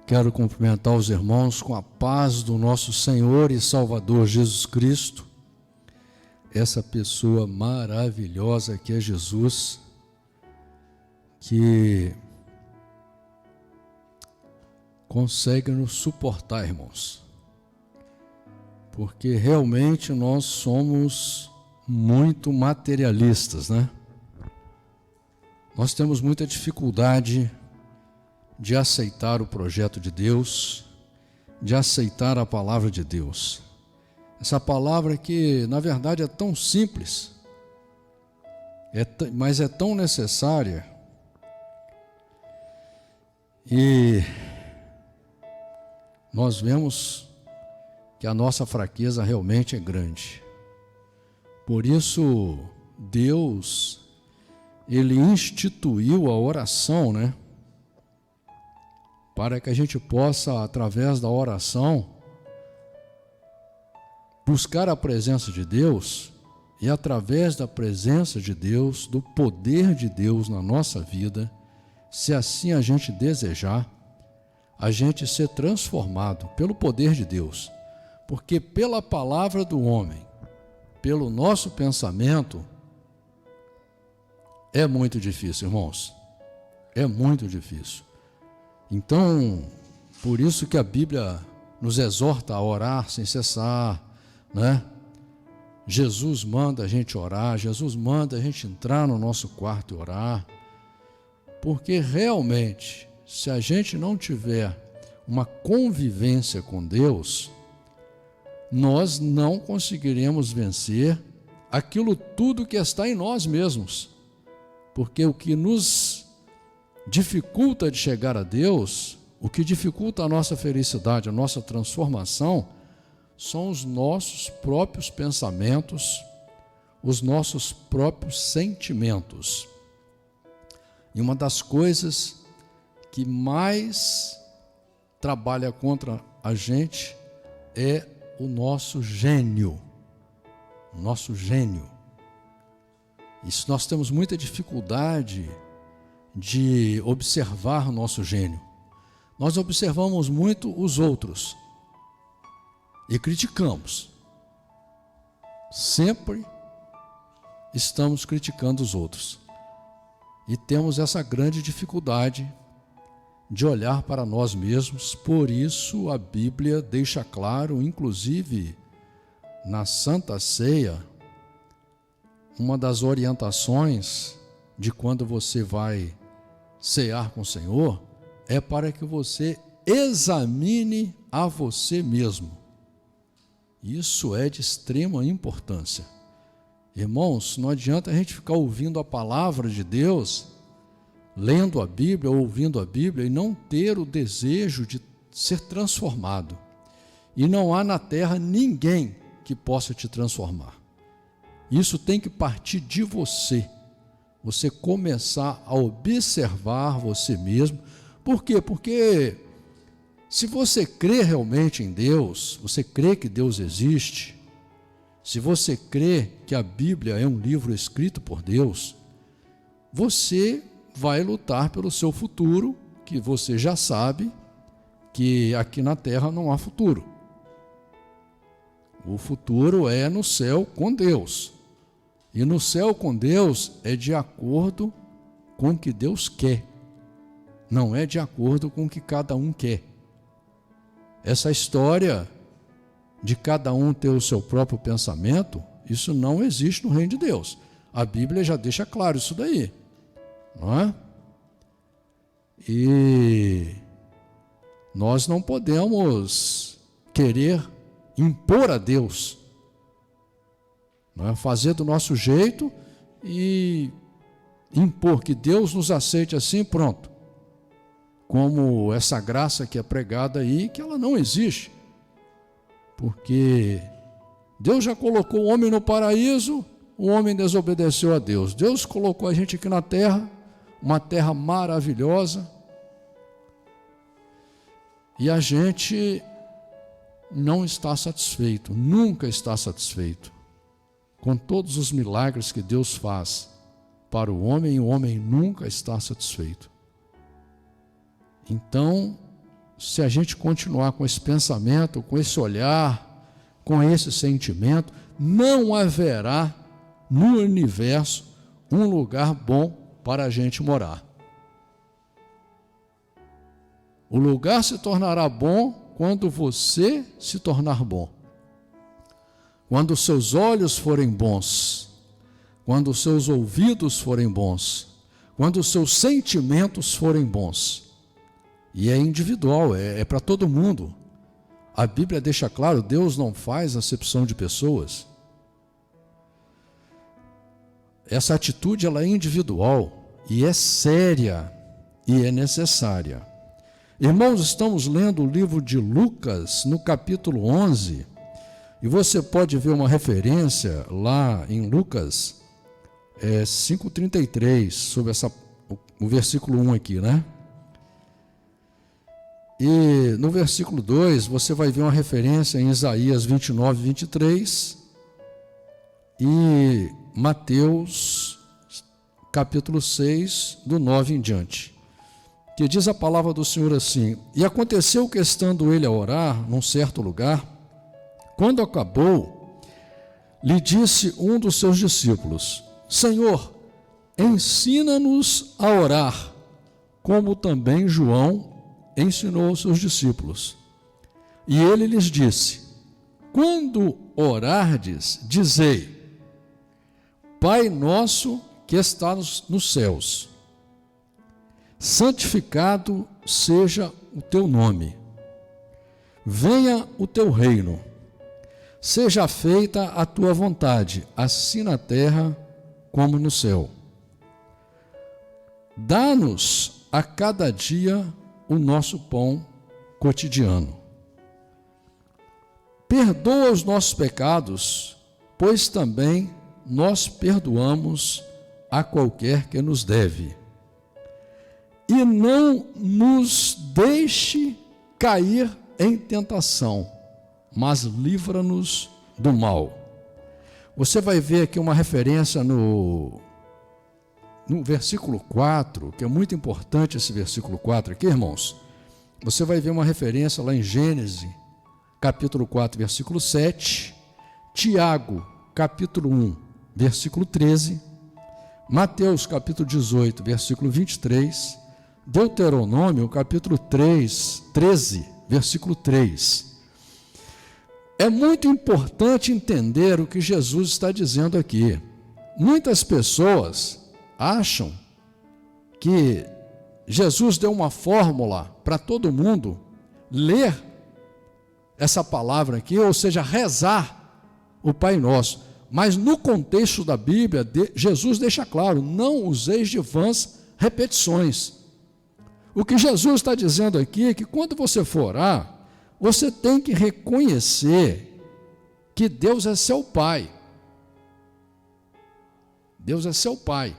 Quero cumprimentar os irmãos com a paz do nosso Senhor e Salvador Jesus Cristo, essa pessoa maravilhosa que é Jesus, que consegue nos suportar, irmãos, porque realmente nós somos muito materialistas, né? Nós temos muita dificuldade de aceitar o projeto de Deus, de aceitar a palavra de Deus. Essa palavra que, na verdade, é tão simples, mas é tão necessária. E nós vemos que a nossa fraqueza realmente é grande. Por isso, Deus, Ele instituiu a oração, né? Para que a gente possa, através da oração, buscar a presença de Deus e, através da presença de Deus, do poder de Deus na nossa vida, se assim a gente desejar, a gente ser transformado pelo poder de Deus. Porque pela palavra do homem, pelo nosso pensamento, é muito difícil, irmãos. É muito difícil. Então, por isso que a Bíblia nos exorta a orar sem cessar, né? Jesus manda a gente orar, Jesus manda a gente entrar no nosso quarto e orar, porque realmente, se a gente não tiver uma convivência com Deus, nós não conseguiremos vencer aquilo tudo que está em nós mesmos, porque o que nos dificulta de chegar a Deus, o que dificulta a nossa felicidade, a nossa transformação, são os nossos próprios pensamentos, os nossos próprios sentimentos. E uma das coisas que mais trabalha contra a gente é o nosso gênio. O nosso gênio. Isso nós temos muita dificuldade de observar o nosso gênio. Nós observamos muito os outros e criticamos. Sempre estamos criticando os outros. E temos essa grande dificuldade de olhar para nós mesmos. Por isso a Bíblia deixa claro, inclusive na Santa Ceia, uma das orientações de quando você vai cear com o Senhor, é para que você examine a você mesmo. Isso é de extrema importância. Irmãos, não adianta a gente ficar ouvindo a palavra de Deus, lendo a Bíblia, ouvindo a Bíblia, e não ter o desejo de ser transformado. E não há na terra ninguém que possa te transformar. Isso tem que partir de você. Você começar a observar você mesmo. Por quê? Porque se você crê realmente em Deus, você crê que Deus existe, se você crê que a Bíblia é um livro escrito por Deus, você vai lutar pelo seu futuro, que você já sabe que aqui na terra não há futuro. O futuro é no céu com Deus. E no céu com Deus é de acordo com o que Deus quer, não é de acordo com o que cada um quer. Essa história de cada um ter o seu próprio pensamento, isso não existe no reino de Deus. A Bíblia já deixa claro isso daí, não é? E nós não podemos querer impor a Deus, não é? Fazer do nosso jeito e impor que Deus nos aceite assim, pronto. Como essa graça que é pregada aí, que ela não existe. Porque Deus já colocou o homem no paraíso, o homem desobedeceu a Deus. Deus colocou a gente aqui na terra, uma terra maravilhosa, e a gente não está satisfeito, nunca está satisfeito com todos os milagres que Deus faz para o homem nunca está satisfeito. Então, se a gente continuar com esse pensamento, com esse olhar, com esse sentimento, não haverá no universo um lugar bom para a gente morar. O lugar se tornará bom quando você se tornar bom. Quando os seus olhos forem bons, quando os seus ouvidos forem bons, quando os seus sentimentos forem bons. E é individual, é para todo mundo. A Bíblia deixa claro, Deus não faz acepção de pessoas. Essa atitude ela é individual e é séria e é necessária. Irmãos, estamos lendo o livro de Lucas, no capítulo 11, e você pode ver uma referência lá em Lucas 5,33, sobre o versículo 1 aqui, né? E no versículo 2, você vai ver uma referência em Isaías 29, 23 e Mateus, capítulo 6, do 9 em diante. Que diz a palavra do Senhor assim: E aconteceu que, estando ele a orar num certo lugar, quando acabou, lhe disse um dos seus discípulos: Senhor, ensina-nos a orar, como também João ensinou aos seus discípulos. E ele lhes disse: Quando orardes, dizei: Pai nosso que está nos céus, santificado seja o teu nome. Venha o teu reino. Seja feita a tua vontade, assim na terra como no céu. Dá-nos a cada dia o nosso pão cotidiano. Perdoa os nossos pecados, pois também nós perdoamos a qualquer que nos deve. E não nos deixe cair em tentação, mas livra-nos do mal. Você vai ver aqui uma referência no versículo 4, que é muito importante esse versículo 4 aqui, irmãos. Você vai ver uma referência lá em Gênesis, capítulo 4, versículo 7, Tiago, capítulo 1, versículo 13, Mateus, capítulo 18, versículo 23, Deuteronômio, capítulo 13, versículo 3. É muito importante entender o que Jesus está dizendo aqui. Muitas pessoas acham que Jesus deu uma fórmula para todo mundo ler essa palavra aqui, ou seja, rezar o Pai Nosso. Mas no contexto da Bíblia, Jesus deixa claro: não useis de vãs repetições. O que Jesus está dizendo aqui é que quando você for orar, você tem que reconhecer que Deus é seu Pai. Deus é seu Pai.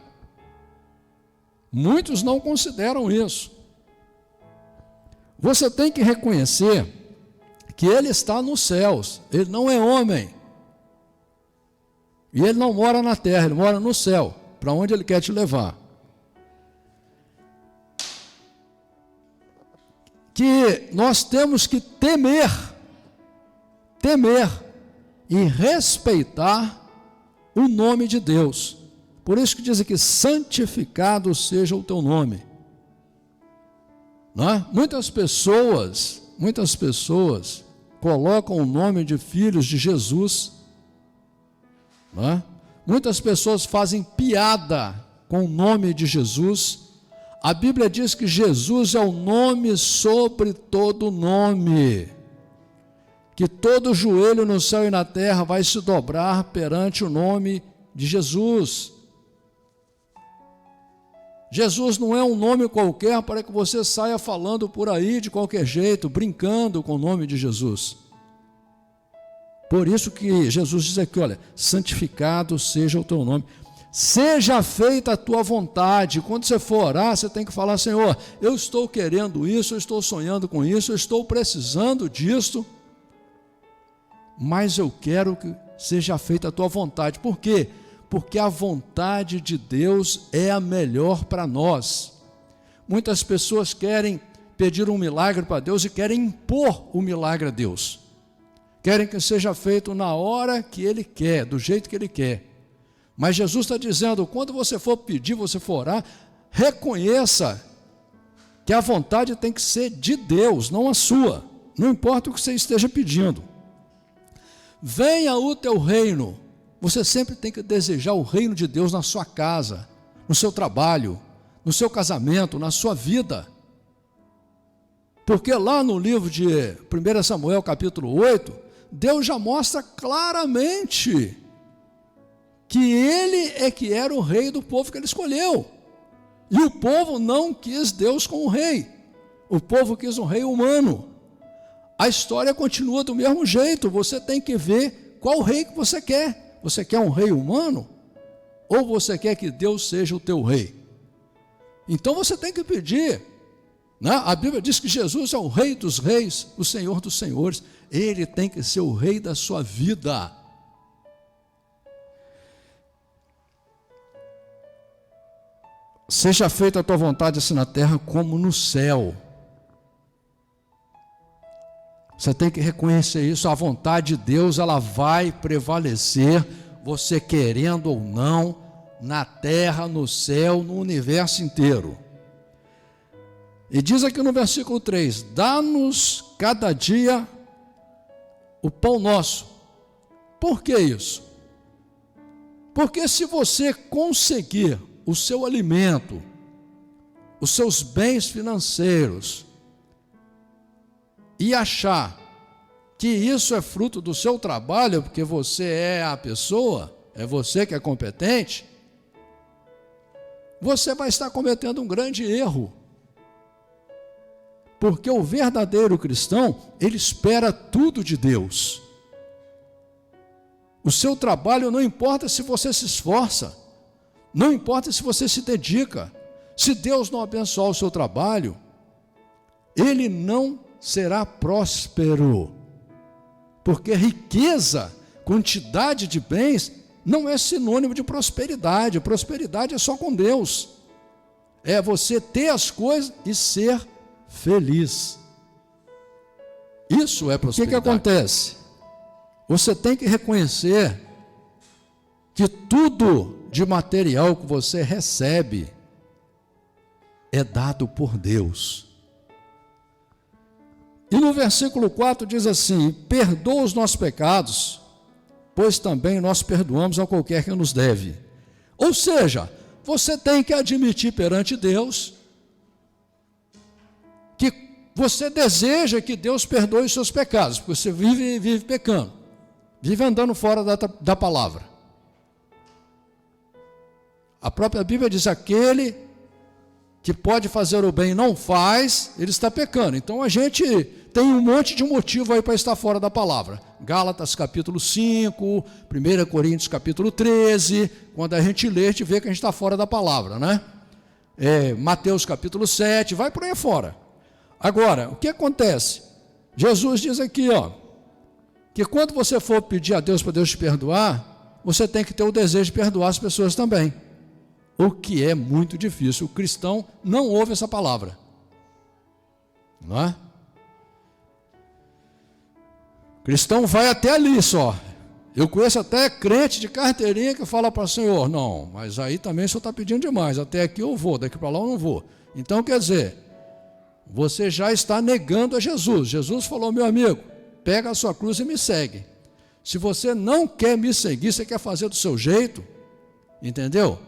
Muitos não consideram isso. Você tem que reconhecer que Ele está nos céus, Ele não é homem. E Ele não mora na terra, Ele mora no céu, para onde Ele quer te levar. Que nós temos que temer e respeitar o nome de Deus. Por isso que diz aqui: santificado seja o teu nome. Não é? Muitas pessoas colocam o nome de filhos de Jesus. Não é? Muitas pessoas fazem piada com o nome de Jesus. A Bíblia diz que Jesus é o nome sobre todo nome, que todo joelho no céu e na terra vai se dobrar perante o nome de Jesus. Jesus não é um nome qualquer para que você saia falando por aí de qualquer jeito, brincando com o nome de Jesus. Por isso que Jesus diz aqui, olha: santificado seja o teu nome. Seja feita a tua vontade. Quando você for orar, você tem que falar: Senhor, eu estou querendo isso, eu estou sonhando com isso, eu estou precisando disso, mas eu quero que seja feita a tua vontade. Por quê? Porque a vontade de Deus é a melhor para nós. Muitas pessoas querem pedir um milagre para Deus e querem impor o milagre a Deus. Querem que seja feito na hora que Ele quer, do jeito que Ele quer. Mas Jesus está dizendo, quando você for pedir, você for orar, reconheça que a vontade tem que ser de Deus, não a sua. Não importa o que você esteja pedindo. Venha o teu reino. Você sempre tem que desejar o reino de Deus na sua casa, no seu trabalho, no seu casamento, na sua vida. Porque lá no livro de 1 Samuel capítulo 8, Deus já mostra claramente que Ele é que era o rei do povo que Ele escolheu. E o povo não quis Deus como rei. O povo quis um rei humano. A história continua do mesmo jeito. Você tem que ver qual rei que você quer. Você quer um rei humano? Ou você quer que Deus seja o teu rei? Então você tem que pedir, né? A Bíblia diz que Jesus é o rei dos reis, o Senhor dos senhores. Ele tem que ser o rei da sua vida. Seja feita a tua vontade assim na terra como no céu. Você tem que reconhecer isso, a vontade de Deus, ela vai prevalecer, você querendo ou não, na terra, no céu, no universo inteiro. E diz aqui no versículo 3, dá-nos cada dia o pão nosso. Por que isso? Porque se você conseguir o seu alimento, os seus bens financeiros, e achar que isso é fruto do seu trabalho, porque você é a pessoa, é você que é competente, você vai estar cometendo um grande erro. Porque o verdadeiro cristão, ele espera tudo de Deus. O seu trabalho não importa se você se esforça, não importa se você se dedica. Se Deus não abençoar o seu trabalho, ele não será próspero, porque riqueza, quantidade de bens, não é sinônimo de prosperidade. Prosperidade é só com Deus, é você ter as coisas e ser feliz. Isso é prosperidade. O que acontece? Você tem que reconhecer que tudo de material que você recebe é dado por Deus. E no versículo 4 diz assim, perdoa os nossos pecados, pois também nós perdoamos a qualquer que nos deve. Ou seja, você tem que admitir perante Deus que você deseja que Deus perdoe os seus pecados, porque você vive pecando, vive andando fora da palavra. A própria Bíblia diz, aquele que pode fazer o bem e não faz, ele está pecando. Então a gente tem um monte de motivo aí para estar fora da palavra. Gálatas capítulo 5, 1 Coríntios capítulo 13, quando a gente lê, a gente vê que a gente está fora da palavra, né? Mateus capítulo 7, vai por aí fora. Agora, o que acontece? Jesus diz aqui, que quando você for pedir a Deus para Deus te perdoar, você tem que ter o desejo de perdoar as pessoas também. O que é muito difícil. O cristão não ouve essa palavra. Não é? O cristão vai até ali só. Eu conheço até crente de carteirinha que fala para o Senhor, não, mas aí também o Senhor está pedindo demais. Até aqui eu vou, daqui para lá eu não vou. Então quer dizer, você já está negando a Jesus. Jesus falou, meu amigo, pega a sua cruz e me segue. Se você não quer me seguir, você quer fazer do seu jeito, entendeu?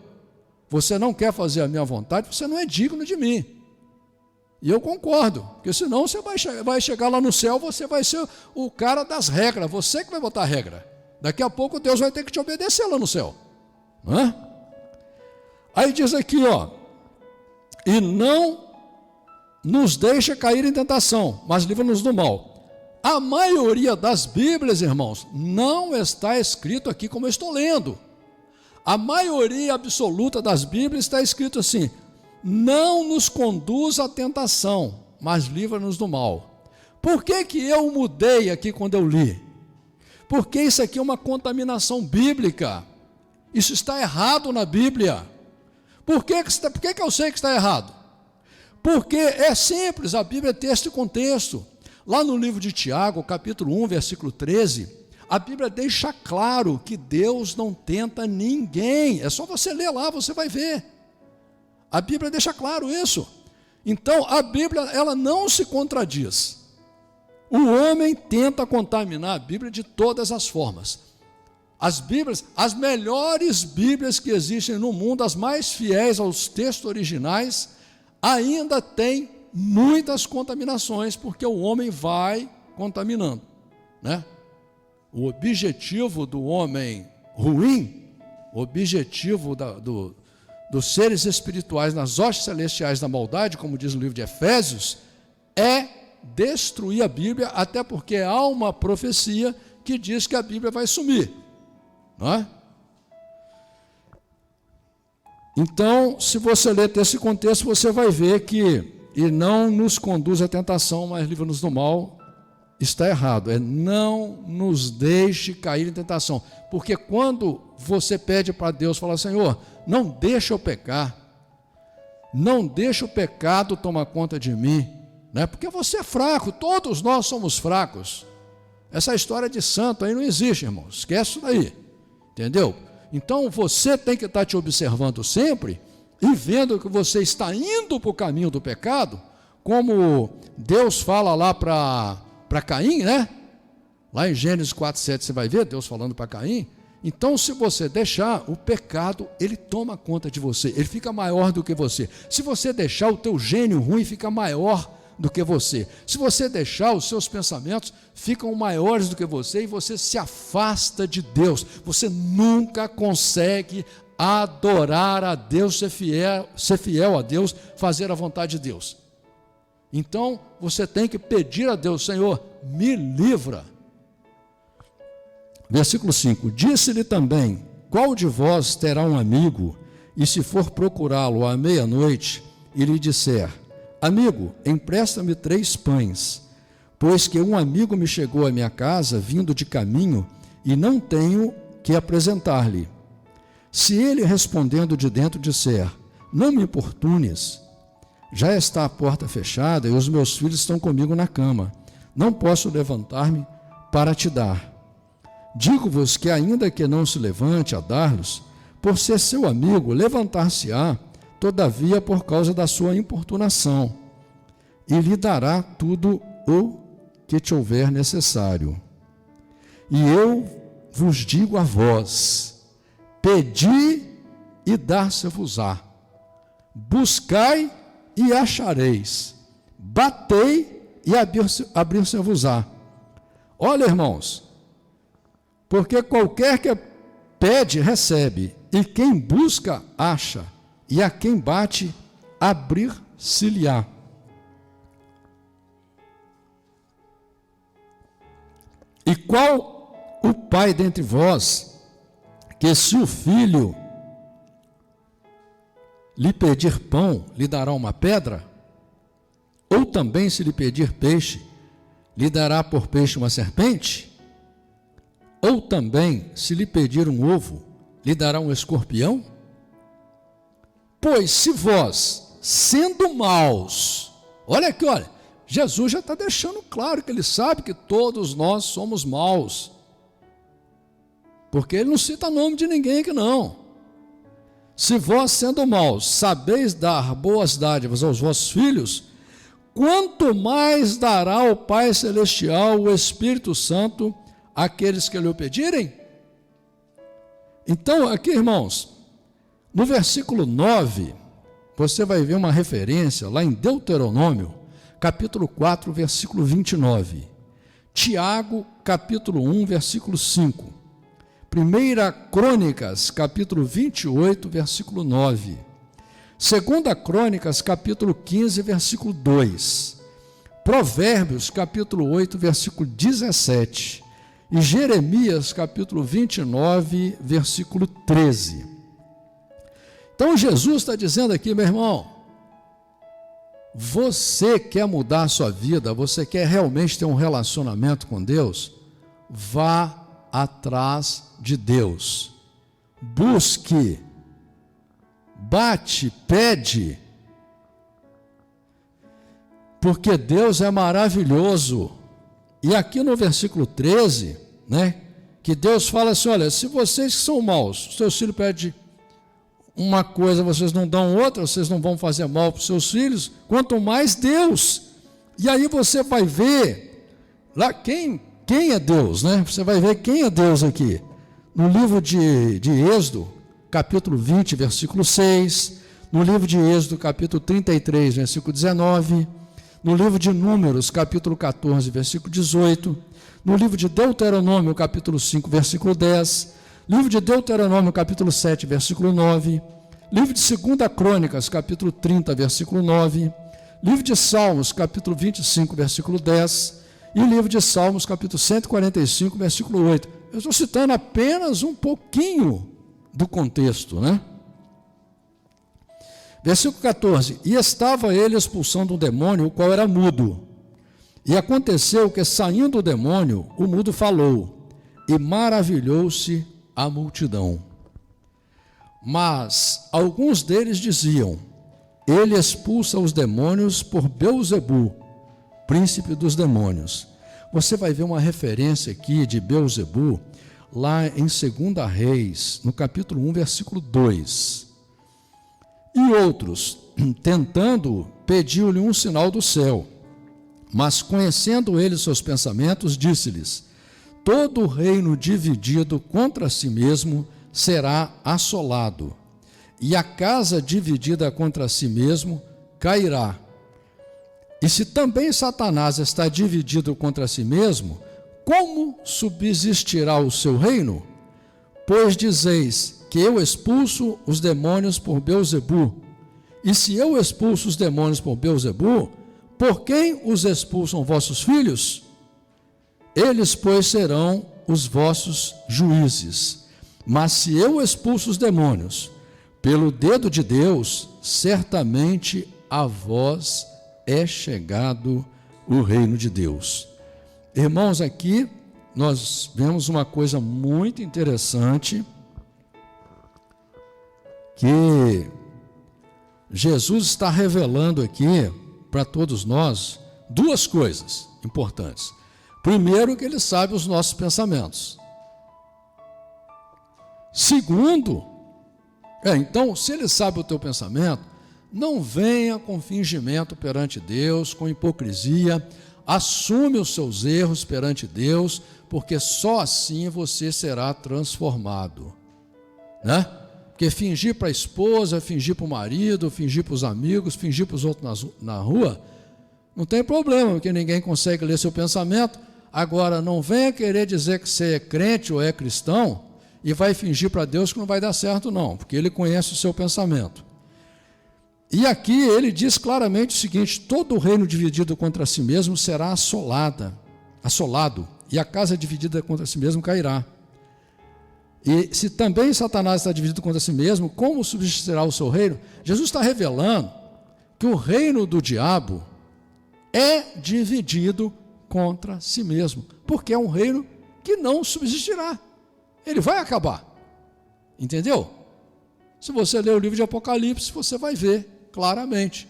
Você não quer fazer a minha vontade, você não é digno de mim. E eu concordo, porque senão você vai chegar lá no céu, você vai ser o cara das regras, você que vai botar a regra. Daqui a pouco Deus vai ter que te obedecer lá no céu. Não é? Aí diz aqui, e não nos deixa cair em tentação, mas livra-nos do mal. A maioria das Bíblias, irmãos, não está escrito aqui como eu estou lendo. A maioria absoluta das Bíblias está escrito assim, não nos conduz à tentação, mas livra-nos do mal. Por que que eu mudei aqui quando eu li? Porque isso aqui é uma contaminação bíblica. Isso está errado na Bíblia. Por que eu sei que está errado? Porque é simples, a Bíblia é texto e contexto. Lá no livro de Tiago, capítulo 1, versículo 13, a Bíblia deixa claro que Deus não tenta ninguém. É só você ler lá, você vai ver. A Bíblia deixa claro isso. Então, a Bíblia, ela não se contradiz. O homem tenta contaminar a Bíblia de todas as formas. As Bíblias, as melhores Bíblias que existem no mundo, as mais fiéis aos textos originais, ainda têm muitas contaminações, porque o homem vai contaminando, né? O objetivo do homem ruim, o objetivo dos seres espirituais nas hostes celestiais da maldade, como diz no livro de Efésios, é destruir a Bíblia, até porque há uma profecia que diz que a Bíblia vai sumir, não é? Então, se você ler esse contexto, você vai ver que e não nos conduz à tentação, mas livra-nos do mal, está errado. É não nos deixe cair em tentação. Porque quando você pede para Deus, fala: Senhor, não deixa eu pecar, não deixa o pecado tomar conta de mim, né? Porque você é fraco, todos nós somos fracos. Essa história de santo aí não existe, irmão, esquece isso daí, entendeu? Então você tem que estar te observando sempre e vendo que você está indo para o caminho do pecado, como Deus fala lá para Caim, né? Lá em Gênesis 4:7 você vai ver Deus falando para Caim. Então, se você deixar, o pecado, ele toma conta de você, ele fica maior do que você. Se você deixar, o teu gênio ruim fica maior do que você. Se você deixar, os seus pensamentos ficam maiores do que você e você se afasta de Deus. Você nunca consegue adorar a Deus, ser fiel a Deus, fazer a vontade de Deus. Então, você tem que pedir a Deus: Senhor, me livra. Versículo 5, disse-lhe também: qual de vós terá um amigo, e se for procurá-lo à meia-noite, e lhe disser: amigo, empresta-me 3 pães, pois que um amigo me chegou à minha casa, vindo de caminho, e não tenho que apresentar-lhe. Se ele, respondendo de dentro, disser: não me importunes, já está a porta fechada, e os meus filhos estão comigo na cama, não posso levantar-me para te dar. Digo-vos que, ainda que não se levante a dar-los, por ser seu amigo, levantar-se-á, todavia por causa da sua importunação, e lhe dará tudo o que te houver necessário. E eu vos digo a vós: pedi e dar-se-vos-á, buscai e achareis, batei e abrir-se-vos-á. Olha, irmãos, porque qualquer que pede, recebe, e quem busca, acha, e a quem bate, abrir-se-lhe-á. E qual o pai dentre vós, que se o filho lhe pedir pão, lhe dará uma pedra? Ou também, se lhe pedir peixe, lhe dará por peixe uma serpente? Ou também, se lhe pedir um ovo, lhe dará um escorpião? Pois se vós, sendo maus, olha aqui, olha, Jesus já está deixando claro que ele sabe que todos nós somos maus, porque ele não cita nome de ninguém aqui não. Se vós, sendo maus, sabeis dar boas dádivas aos vossos filhos, quanto mais dará o Pai Celestial, o Espírito Santo, àqueles que lhe o pedirem? Então, aqui, irmãos, no versículo 9, você vai ver uma referência lá em Deuteronômio, capítulo 4, versículo 29. Tiago, capítulo 1, versículo 5. 1 Crônicas, capítulo 28, versículo 9. 2 Crônicas, capítulo 15, versículo 2. Provérbios, capítulo 8, versículo 17. E Jeremias, capítulo 29, versículo 13. Então, Jesus está dizendo aqui, meu irmão, você quer mudar a sua vida, você quer realmente ter um relacionamento com Deus? Vá atrás de Deus. Busque, bate, pede. porque Deus é maravilhoso. E aqui no versículo 13, né, que Deus fala assim, olha, se vocês que são maus, seus filhos pedem uma coisa, vocês não dão outra, vocês não vão fazer mal para os seus filhos, quanto mais Deus. E aí você vai ver lá quem é Deus, né? Você vai ver quem é Deus aqui. No livro de Êxodo, capítulo 20, versículo 6, no livro de Êxodo, capítulo 33, versículo 19, no livro de Números, capítulo 14, versículo 18, no livro de Deuteronômio, capítulo 5, versículo 10, livro de Deuteronômio, capítulo 7, versículo 9, livro de 2 Crônicas, capítulo 30, versículo 9, livro de Salmos, capítulo 25, versículo 10, e o livro de Salmos, capítulo 145, versículo 8. Eu estou citando apenas um pouquinho do contexto, né? Versículo 14, e estava ele expulsando um demônio, o qual era mudo. E aconteceu que, saindo o demônio, o mudo falou, e maravilhou-se a multidão. Mas alguns deles diziam, ele expulsa os demônios por Beuzebu, príncipe dos demônios. Você vai ver uma referência aqui de Beuzebu, lá em 2 Reis, no capítulo 1, versículo 2. E outros, tentando, pediu-lhe um sinal do céu. Mas conhecendo ele seus pensamentos, disse-lhes, todo reino dividido contra si mesmo será assolado, e a casa dividida contra si mesmo cairá. E se também Satanás está dividido contra si mesmo, como subsistirá o seu reino? Pois dizeis que eu expulso os demônios por Beuzebu. E se eu expulso os demônios por Beuzebu, por quem os expulsam vossos filhos? Eles, pois, serão os vossos juízes. Mas se eu expulso os demônios pelo dedo de Deus, certamente a vós é chegado o reino de Deus. Irmãos, aqui nós vemos uma coisa muito interessante, que Jesus está revelando aqui para todos nós duas coisas importantes. Primeiro, que ele sabe os nossos pensamentos. Segundo, então, se ele sabe o teu pensamento, não venha com fingimento perante Deus, com hipocrisia, assume os seus erros perante Deus, porque só assim você será transformado, né? Porque fingir para a esposa, fingir para o marido, fingir para os amigos, fingir para os outros na rua, não tem problema, porque ninguém consegue ler seu pensamento. Agora, não venha querer dizer que você é crente ou é cristão e vai fingir para Deus que não vai dar certo, não, porque Ele conhece o seu pensamento. E aqui ele diz claramente o seguinte, todo reino dividido contra si mesmo será assolado, e a casa dividida contra si mesmo cairá. E se também Satanás está dividido contra si mesmo, como subsistirá o seu reino? Jesus está revelando que o reino do diabo é dividido contra si mesmo, porque é um reino que não subsistirá, ele vai acabar, entendeu? Se você ler o livro de Apocalipse, você vai ver claramente.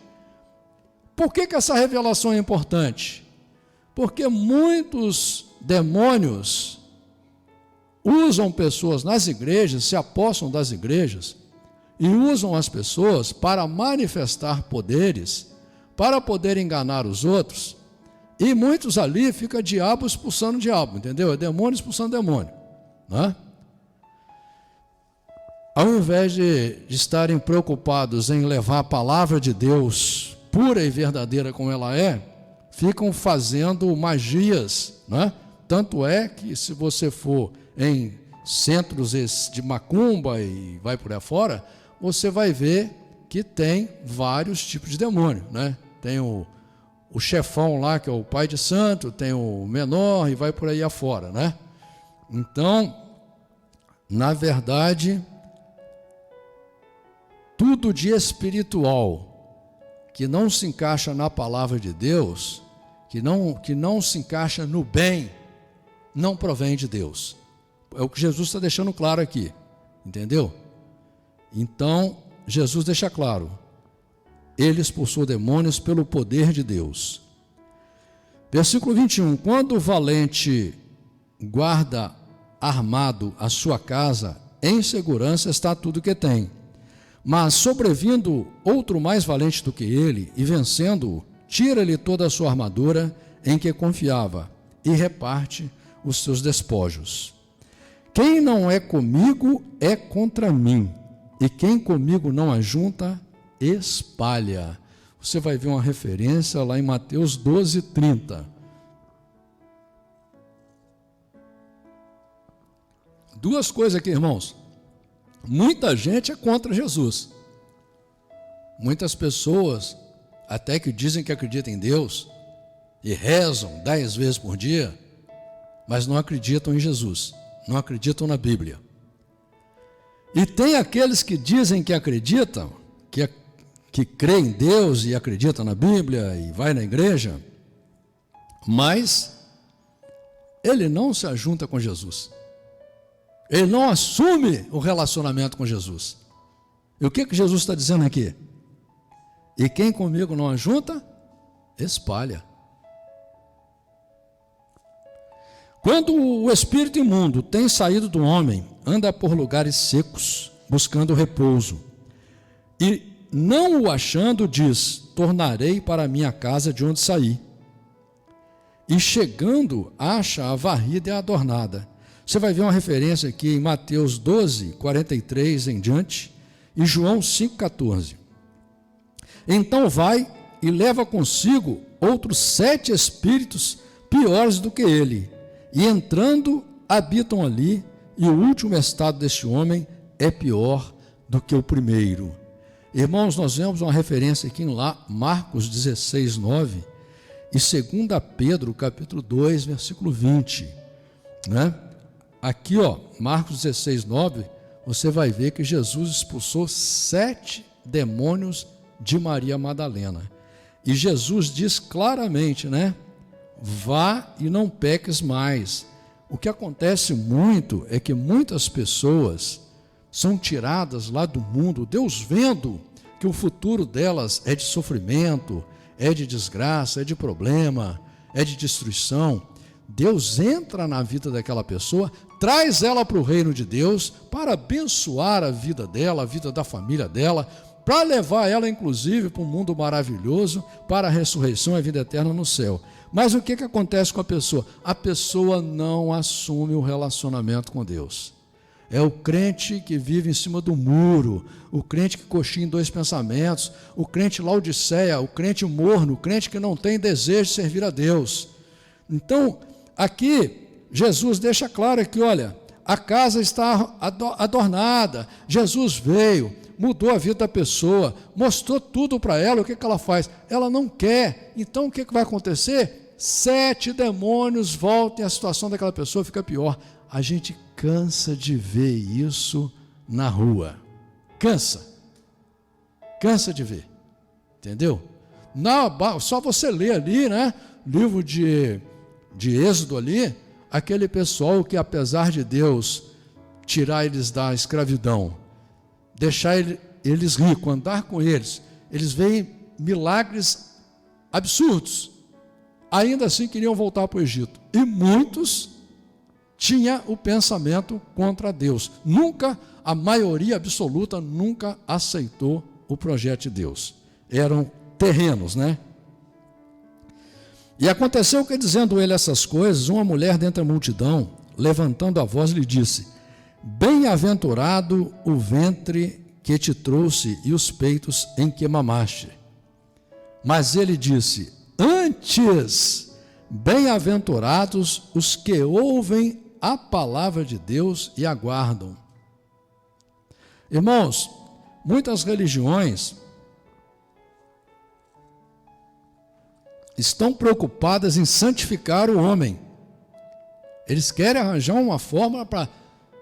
Por que essa revelação é importante? Porque muitos demônios usam pessoas nas igrejas, se apossam das igrejas, e usam as pessoas para manifestar poderes, para poder enganar os outros, e muitos ali fica diabo expulsando diabo, entendeu? É demônio expulsando demônio, né? Ao invés de estarem preocupados em levar a palavra de Deus pura e verdadeira como ela é, ficam fazendo magias, né? Tanto é que se você for em centros de macumba e vai por aí fora, você vai ver que tem vários tipos de demônio, né? Tem o chefão lá, que é o pai de santo, tem o menor e vai por aí afora, né? Então, na verdade, tudo de espiritual que não se encaixa na palavra de Deus, que não se encaixa no bem, não provém de Deus. É o que Jesus está deixando claro aqui, entendeu? Então, Jesus deixa claro, ele expulsou demônios pelo poder de Deus. Versículo 21, quando o valente guarda armado a sua casa, em segurança está tudo que tem. Mas sobrevindo outro mais valente do que ele, e vencendo-o, tira-lhe toda a sua armadura em que confiava, e reparte os seus despojos. Quem não é comigo é contra mim, e quem comigo não ajunta, espalha. Você vai ver uma referência lá em Mateus 12:30. Duas coisas aqui, irmãos. Muita gente é contra Jesus. Muitas pessoas, até que dizem que acreditam em Deus, e rezam 10 vezes por dia, mas não acreditam em Jesus, não acreditam na Bíblia. E tem aqueles que dizem que acreditam, que crê em Deus e acredita na Bíblia e vai na igreja, mas ele não se ajunta com Jesus. Ele não assume o relacionamento com Jesus. E o que Jesus está dizendo aqui? E quem comigo não ajunta, espalha. Quando o espírito imundo tem saído do homem, anda por lugares secos, buscando repouso, e não o achando, diz: tornarei para a minha casa de onde saí. E chegando, acha a varrida e a adornada. Você vai ver uma referência aqui em Mateus 12:43 em diante, e João 5:14. Então vai e leva consigo outros 7 espíritos piores do que ele, e entrando, habitam ali, e o último estado deste homem é pior do que o primeiro. Irmãos, nós vemos uma referência aqui em Marcos 16:9 e 2 Pedro, capítulo 2, versículo 20. Né? Aqui, Marcos 16:9, você vai ver que Jesus expulsou 7 demônios de Maria Madalena. E Jesus diz claramente, né? Vá e não peques mais. O que acontece muito é que muitas pessoas são tiradas lá do mundo, Deus vendo que o futuro delas é de sofrimento, é de desgraça, é de problema, é de destruição. Deus entra na vida daquela pessoa, traz ela para o reino de Deus, para abençoar a vida dela, a vida da família dela, para levar ela, inclusive, para um mundo maravilhoso, para a ressurreição e a vida eterna no céu. Mas o que acontece com a pessoa? A pessoa não assume o relacionamento com Deus. É o crente que vive em cima do muro, o crente que coxinha em 2 pensamentos, o crente Laodiceia, o crente morno, o crente que não tem desejo de servir a Deus. Então, aqui, Jesus deixa claro que, olha, a casa está adornada, Jesus veio, mudou a vida da pessoa, mostrou tudo para ela, o que ela faz? Ela não quer. Então, o que vai acontecer? 7 demônios voltam e a situação daquela pessoa fica pior. A gente cansa de ver isso na rua. Cansa de ver, entendeu? Não, só você ler ali, né? Livro de Êxodo ali, aquele pessoal que, apesar de Deus tirar eles da escravidão, deixar eles ricos, andar com eles veem milagres absurdos, ainda assim queriam voltar para o Egito. E muitos tinham o pensamento contra Deus. Nunca, a maioria absoluta, nunca aceitou o projeto de Deus. Eram terrenos, né? E aconteceu que, dizendo ele essas coisas, uma mulher dentre a multidão, levantando a voz, lhe disse: bem-aventurado o ventre que te trouxe e os peitos em que mamaste. Mas ele disse: antes, bem-aventurados os que ouvem a palavra de Deus e aguardam. Irmãos, muitas religiões estão preocupadas em santificar o homem. Eles querem arranjar uma fórmula para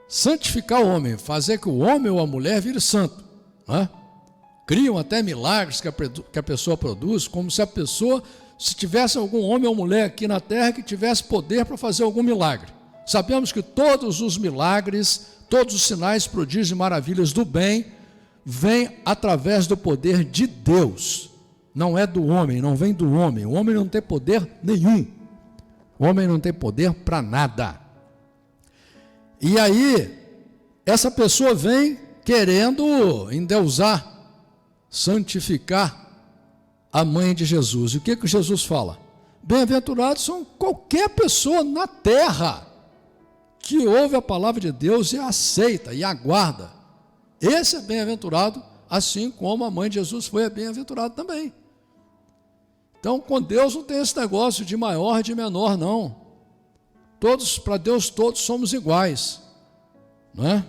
santificar o homem, fazer que o homem ou a mulher vire santo, né? Criam até milagres que a pessoa produz, como se a pessoa, se tivesse algum homem ou mulher aqui na terra que tivesse poder para fazer algum milagre. Sabemos que todos os milagres, todos os sinais, prodígios e maravilhas do bem vêm através do poder de Deus. Não é do homem, não vem do homem. O homem não tem poder nenhum O homem não tem poder para nada. E aí, essa pessoa vem querendo endeusar, santificar a mãe de Jesus. E o que Jesus fala? Bem-aventurados são qualquer pessoa na terra que ouve a palavra de Deus e a aceita e aguarda. Esse é bem-aventurado, assim como a mãe de Jesus foi bem-aventurada também. Então, com Deus não tem esse negócio de maior e de menor, não. Todos, para Deus, todos somos iguais, não é?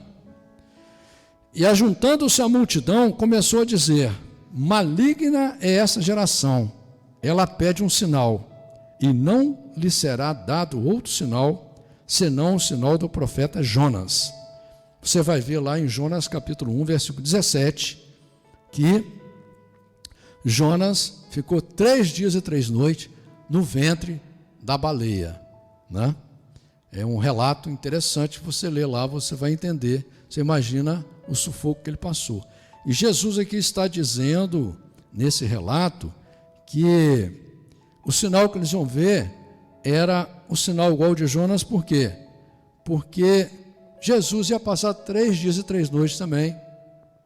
E ajuntando-se a multidão, começou a dizer: maligna é essa geração, ela pede um sinal, e não lhe será dado outro sinal, senão o sinal do profeta Jonas. Você vai ver lá em Jonas capítulo 1, versículo 17, que Jonas ficou 3 dias e 3 noites no ventre da baleia, né? É um relato interessante, você lê lá, você vai entender, você imagina o sufoco que ele passou. E Jesus aqui está dizendo, nesse relato, que o sinal que eles iam ver era o sinal igual de Jonas. Por quê? Porque Jesus ia passar 3 dias e 3 noites também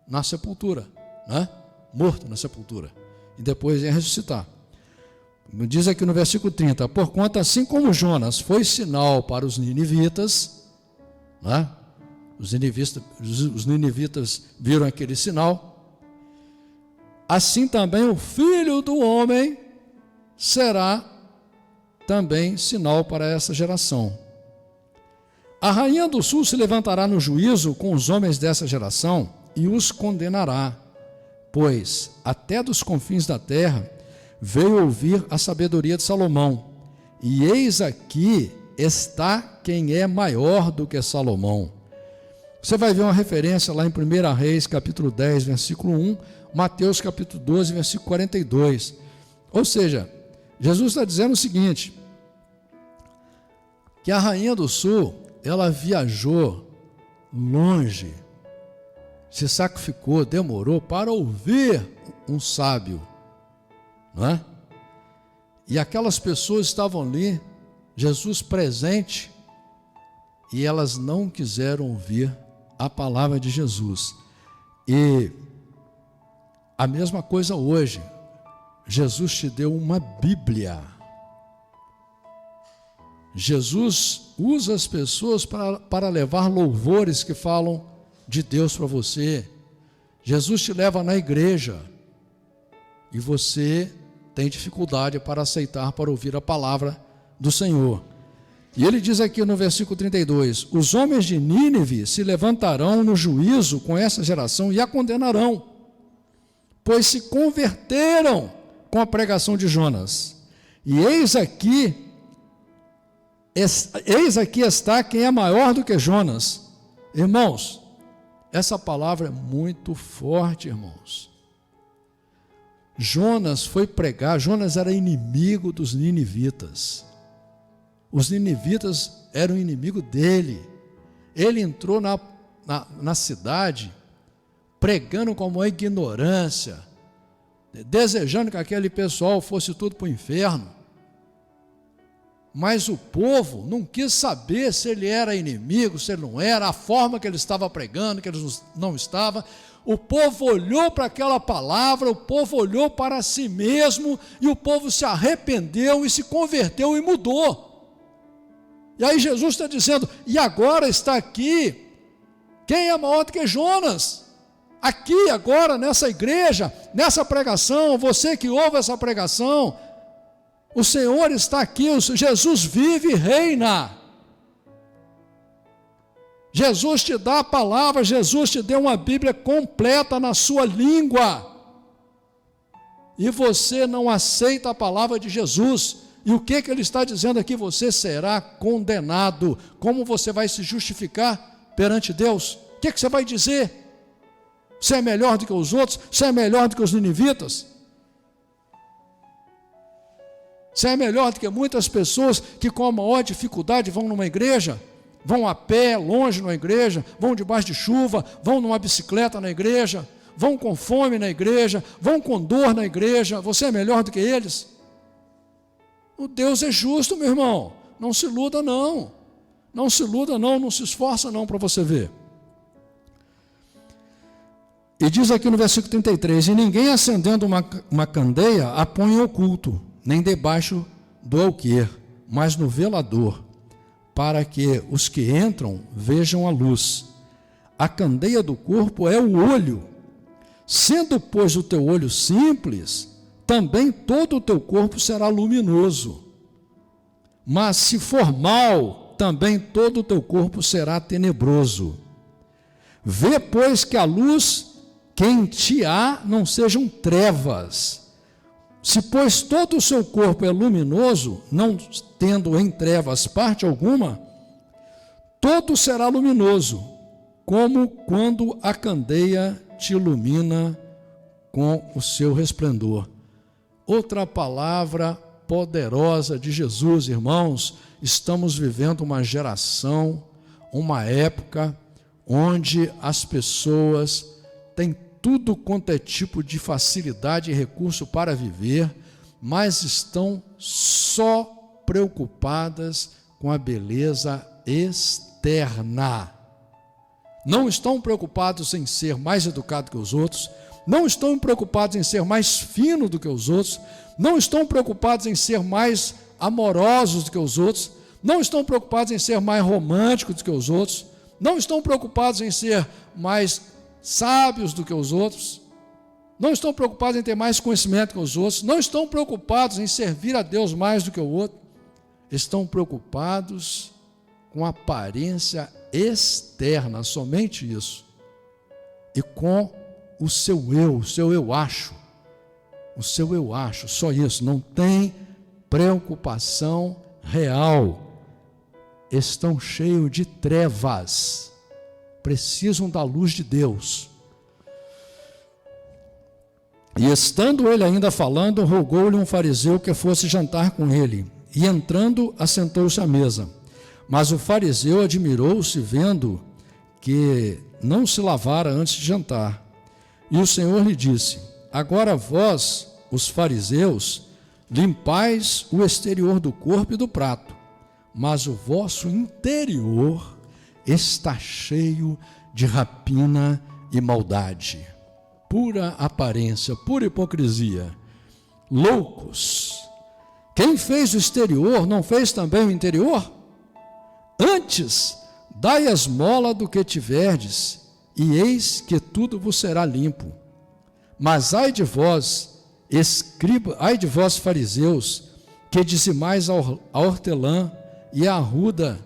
na sepultura, né? Morto na sepultura, e depois ia ressuscitar. Diz aqui no versículo 30, porquanto assim como Jonas foi sinal para os ninivitas, né? Os ninivitas viram aquele sinal, assim também o Filho do Homem será também sinal para essa geração. A rainha do sul se levantará no juízo com os homens dessa geração e os condenará, pois até dos confins da terra veio ouvir a sabedoria de Salomão, e eis aqui está quem é maior do que Salomão. Você vai ver uma referência lá em 1 Reis, capítulo 10, versículo 1, Mateus, capítulo 12, versículo 42. Ou seja, Jesus está dizendo o seguinte, que a rainha do sul, ela viajou longe, se sacrificou, demorou para ouvir um sábio, não é? E aquelas pessoas estavam ali, Jesus presente, e elas não quiseram ouvir a palavra de Jesus. E a mesma coisa hoje, Jesus te deu uma Bíblia. Jesus usa as pessoas para levar louvores que falam de Deus para você. Jesus te leva na igreja e você tem dificuldade para aceitar, para ouvir a palavra do Senhor. E ele diz aqui no versículo 32, os homens de Nínive se levantarão no juízo com essa geração e a condenarão, pois se converteram com a pregação de Jonas. E eis aqui está quem é maior do que Jonas. Irmãos, essa palavra é muito forte, irmãos. Jonas foi pregar, Jonas era inimigo dos ninivitas. Os ninivitas eram inimigo dele. Ele entrou na cidade pregando com uma ignorância, desejando que aquele pessoal fosse tudo para o inferno. Mas o povo não quis saber se ele era inimigo, se ele não era, a forma que ele estava pregando, que ele não estava. O povo olhou para aquela palavra, o povo olhou para si mesmo, e o povo se arrependeu e se converteu e mudou. E aí Jesus está dizendo, e agora está aqui, quem é maior do que Jonas? Aqui, agora, nessa igreja, nessa pregação, você que ouve essa pregação, o Senhor está aqui, Jesus vive e reina. Jesus te dá a palavra, Jesus te deu uma Bíblia completa na sua língua. E você não aceita a palavra de Jesus. E o que ele está dizendo aqui? Você será condenado. Como você vai se justificar perante Deus? O que você vai dizer? Você é melhor do que os outros? Você é melhor do que os ninivitas? Você é melhor do que muitas pessoas que com a maior dificuldade vão numa igreja, vão a pé, longe na igreja, vão debaixo de chuva, vão numa bicicleta na igreja, vão com fome na igreja, vão com dor na igreja. Você é melhor do que eles? O Deus é justo, meu irmão. Não se iluda não. Não se iluda não, não se esforça não para você ver. E diz aqui no versículo 33, e ninguém acendendo uma candeia a põe em oculto, nem debaixo do alqueire, mas no velador, para que os que entram vejam a luz. A candeia do corpo é o olho. Sendo, pois, o teu olho simples, também todo o teu corpo será luminoso. Mas se for mau, também todo o teu corpo será tenebroso. Vê, pois, que a luz que em ti há não sejam trevas. Se, pois, todo o seu corpo é luminoso, não tendo em trevas parte alguma, todo será luminoso, como quando a candeia te ilumina com o seu resplendor. Outra palavra poderosa de Jesus, irmãos. Estamos vivendo uma geração, uma época, onde as pessoas têm tudo quanto é tipo de facilidade e recurso para viver, mas estão só preocupadas com a beleza externa. Não estão preocupados em ser mais educado que os outros, não estão preocupados em ser mais fino do que os outros, não estão preocupados em ser mais amorosos do que os outros, não estão preocupados em ser mais românticos do que os outros, não estão preocupados em ser mais sábios do que os outros, não estão preocupados em ter mais conhecimento que os outros, não estão preocupados em servir a Deus mais do que o outro, estão preocupados com a aparência externa, somente isso, e com o seu eu acho, só isso, não tem preocupação real, estão cheios de trevas, precisam da luz de Deus. E estando ele ainda falando, rogou-lhe um fariseu que fosse jantar com ele, e entrando, assentou-se à mesa. Mas o fariseu admirou-se, vendo que não se lavara antes de jantar. E o Senhor lhe disse: agora vós, os fariseus, limpais o exterior do corpo e do prato, mas o vosso interior está cheio de rapina e maldade. Pura aparência, pura hipocrisia. Loucos! Quem fez o exterior não fez também o interior? Antes, dai a esmola do que tiverdes, e eis que tudo vos será limpo. Mas ai de vós, fariseus, que dizimais a hortelã e a arruda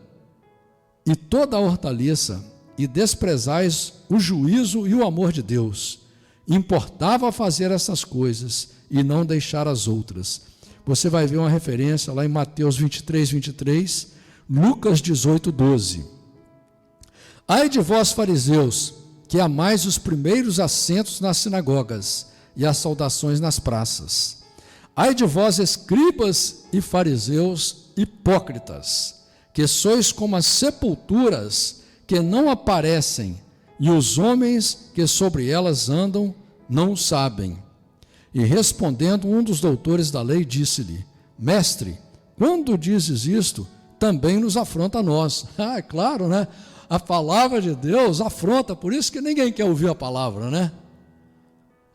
e toda a hortaliça, e desprezais o juízo e o amor de Deus. Importava fazer essas coisas e não deixar as outras. Você vai ver uma referência lá em Mateus 23, Lucas 18, 12. Ai de vós, fariseus, que amais os primeiros assentos nas sinagogas e as saudações nas praças. Ai de vós, escribas e fariseus hipócritas, que sois como as sepulturas que não aparecem, e os homens que sobre elas andam não sabem. E respondendo um dos doutores da lei, disse-lhe: mestre, quando dizes isto, também nos afronta a nós. É claro, né? A palavra de Deus afronta, por isso que ninguém quer ouvir a palavra, né?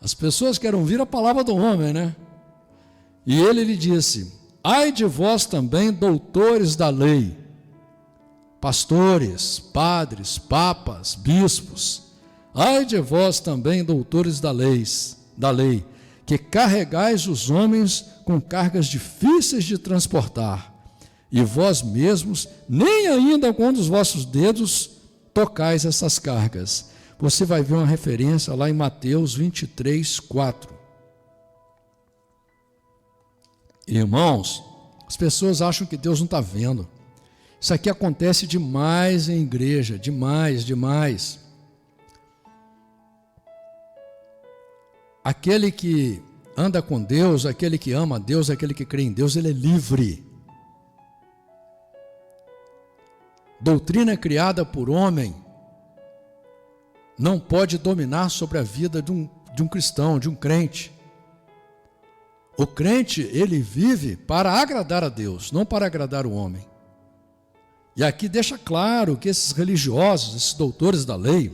As pessoas querem ouvir a palavra do homem, né? E ele lhe disse: ai de vós também, doutores da lei, pastores, padres, papas, bispos, ai de vós também, doutores da lei, que carregais os homens com cargas difíceis de transportar, e vós mesmos nem ainda com um dos vossos dedos tocais essas cargas. Você vai ver uma referência lá em Mateus 23, 4. Irmãos, as pessoas acham que Deus não está vendo. Isso aqui acontece demais em igreja, demais. Aquele que anda com Deus, aquele que ama a Deus, aquele que crê em Deus, ele é livre. Doutrina criada por homem não pode dominar sobre a vida de um cristão, de um crente. O crente, ele vive para agradar a Deus, não para agradar o homem. E aqui deixa claro que esses religiosos, esses doutores da lei,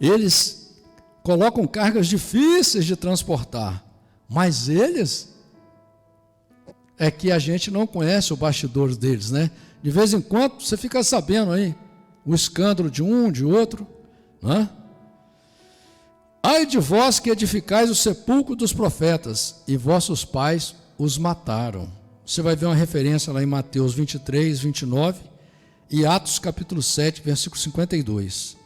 eles colocam cargas difíceis de transportar, mas eles é que a gente não conhece o bastidor deles, né? De vez em quando você fica sabendo aí o escândalo de um, de outro, né? Ai de vós que edificais o sepulcro dos profetas, e vossos pais os mataram. Você vai ver uma referência lá em Mateus 23, 29 e Atos capítulo 7, versículo 52.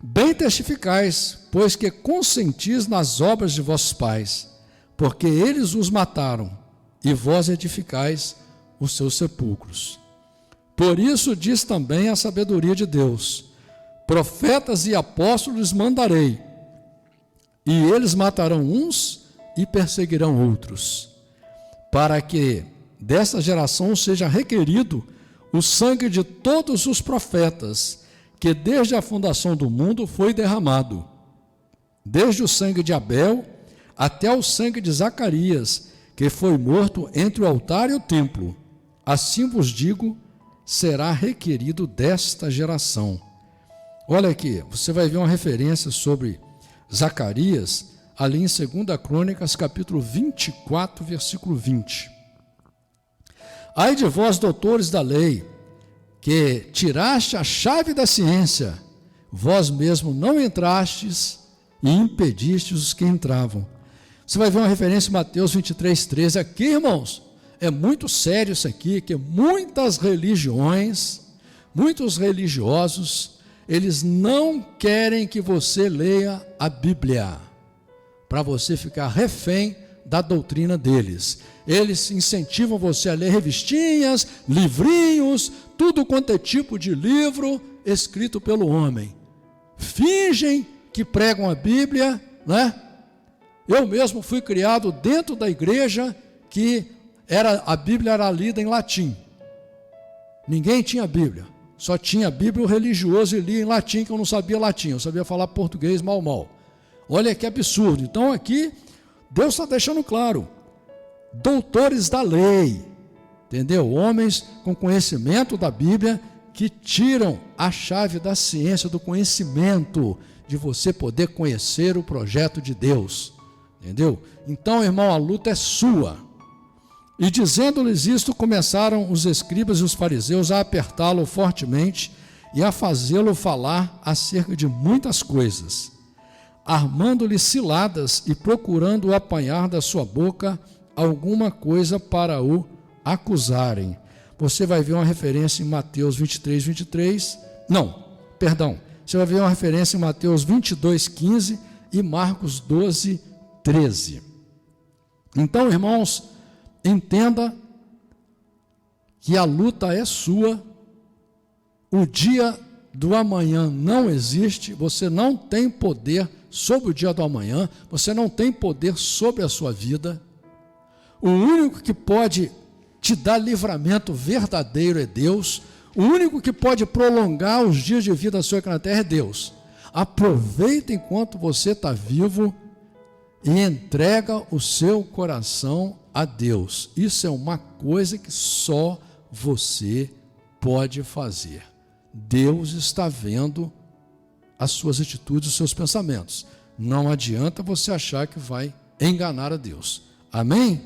Bem testificais, pois que consentis nas obras de vossos pais, porque eles os mataram, e vós edificais os seus sepulcros. Por isso diz também a sabedoria de Deus: profetas e apóstolos mandarei, e eles matarão uns e perseguirão outros, para que desta geração seja requerido o sangue de todos os profetas, que desde a fundação do mundo foi derramado, desde o sangue de Abel até o sangue de Zacarias, que foi morto entre o altar e o templo. Assim vos digo, será requerido desta geração. Olha aqui, você vai ver uma referência sobre Zacarias, ali em 2 Crônicas, capítulo 24, versículo 20. Ai de vós, doutores da lei, que tiraste a chave da ciência, vós mesmo não entrastes e impedistes os que entravam. Você vai ver uma referência em Mateus 23, 13. Aqui, irmãos, é muito sério isso aqui, que muitas religiões, muitos religiosos, eles não querem que você leia a Bíblia, para você ficar refém da doutrina deles. Eles incentivam você a ler revistinhas, livrinhos, tudo quanto é tipo de livro escrito pelo homem. Fingem que pregam a Bíblia, né? Eu mesmo fui criado dentro da igreja que a Bíblia era lida em latim. Ninguém tinha Bíblia, só tinha a Bíblia o religioso e lia em latim, que eu não sabia latim, eu sabia falar português mal. Olha que absurdo. Então aqui, Deus está deixando claro, doutores da lei, entendeu? Homens com conhecimento da Bíblia, que tiram a chave da ciência, do conhecimento, de você poder conhecer o projeto de Deus, entendeu? Então, irmão, a luta é sua. E dizendo-lhes isto, começaram os escribas e os fariseus a apertá-lo fortemente e a fazê-lo falar acerca de muitas coisas, armando-lhe ciladas e procurando apanhar da sua boca alguma coisa para o acusarem. Você vai ver uma referência em Mateus 23, 23. Você vai ver uma referência em Mateus 22, 15 e Marcos 12, 13. Então, irmãos, entenda que a luta é sua, o dia do amanhã não existe, você não tem poder sobre o dia do amanhã, você não tem poder sobre a sua vida. O único que pode te dar livramento verdadeiro é Deus. O único que pode prolongar os dias de vida sua aqui na terra é Deus. Aproveita enquanto você está vivo e entrega o seu coração a Deus. Isso é uma coisa que só você pode fazer. Deus está vendo as suas atitudes, os seus pensamentos. Não adianta você achar que vai enganar a Deus. Amém?